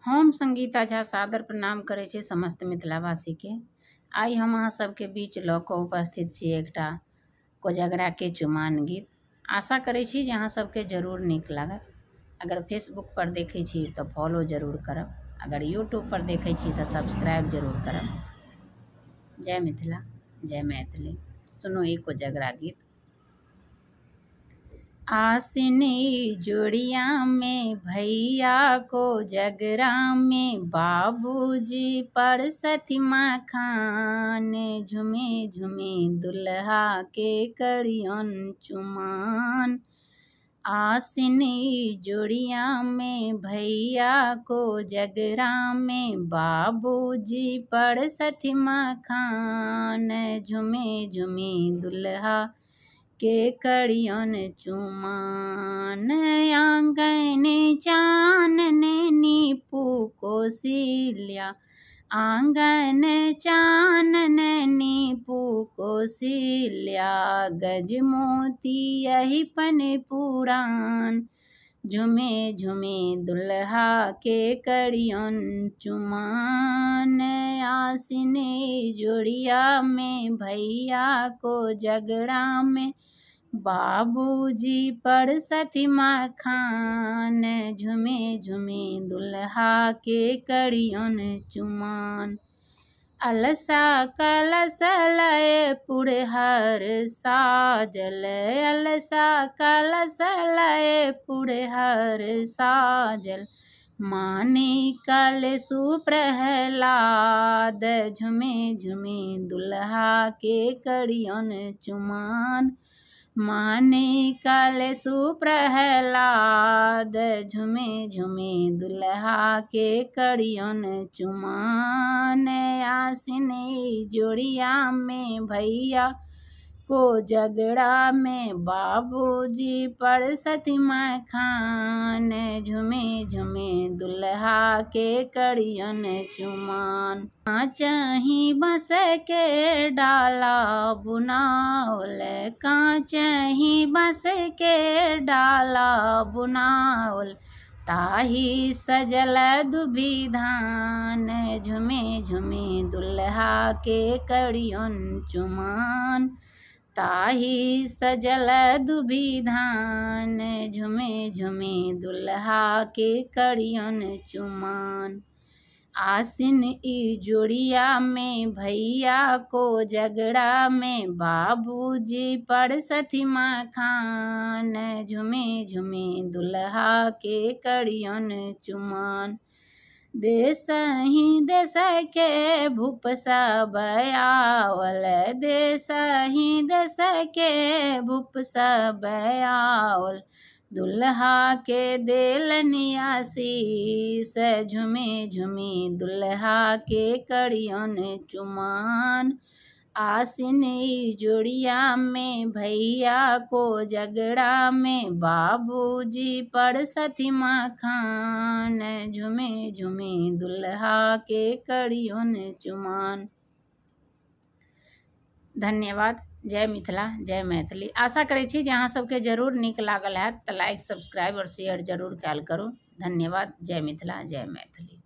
हम संगीता झा सादर प्रणाम करै छी समस्त मिथिलावासी के। आइ हम अहाँ सबके बीच लऽ कऽ उपस्थित छी एकटा कोजगरा के चुमान गीत। आशा करै छी जे अहाँ सबके जरूर नीक लागत। अगर फेसबुक पर देखै छी तऽ फॉलो जरूर करब, अगर यूट्यूब पर देखै छी तऽ सब्सक्राइब जरूर करब। जय मिथिला, जय मैथिली। सुनो ई कोजगरा गीत। आसिनी जोड़िया में भैया को जगरा में बाबूजी परसती मखान, झुमे झुमे दुल्हा के करियन चुमान। आसिनी जोड़िया में भैया को जगरा में बाबूजी परसती मखान, झुमे झुमे दुल्हा के करियन चुमान। आंगन चानने नीपू कोसिल्या, आंगन चानन नीपू कोसिल्या, गजमोती यही पन पुराण, झुमे झुमे दुल्हा के करियन चुमान। आसिने जोड़िया में भैया को जगड़ा में बाबूजी परसती मखान, झुमे झुमे दुल्हा के करियन चुमान। अलसा कलश लय पुरहर साजल, अलसा कलश लय पुरहर साजल, मानिकल सुप्रहलाद, झुमे झुमे दुल्हा के करियन चुमान। मानिकल सुप्रहलाद, झुमे झुमे दुल्हा के करियन चुमान। आसिने जोड़िया में भैया को जगड़ा में बाबूजी परसती मखान, झुमे झुमे दुल्हा के करियन चुमान। कांचहि बस के डाला बुनाओल, कांचहि बस के डाला बुनाओल, ताहि सजल दुभिधान, झुमे झुमे दुल्हा के करियन चुमान। ताहि सजल दुभिधान, झुमे झुमे दुल्हा के करियन चुमान। आसिन ई जोड़िया में भैया को जगड़ा में बाबूजी परसती मखान, झुमे झुमे दुल्हा के करियन चुमान। देसहि देस के भूप सब आवल, देसहि देस के भूप सब आवल, दुल्हा के देलनि आशीष, झुमे झुमे दुल्हा के करियन चुमान। आसिनी जोड़िया में भैया को जगड़ा में बाबूजी परसती मखान, झुमे झुमे दुल्हा के करियन चुमान। धन्यवाद। जय मिथिला, जय मैथिली। आशा करै छी जे अहाँ सबके जरूर नीक लागल हैत तऽ लाइक, सब्सक्राइब और शेयर जरूर कैल करू। धन्यवाद। जय मिथिला, जय मैथिली।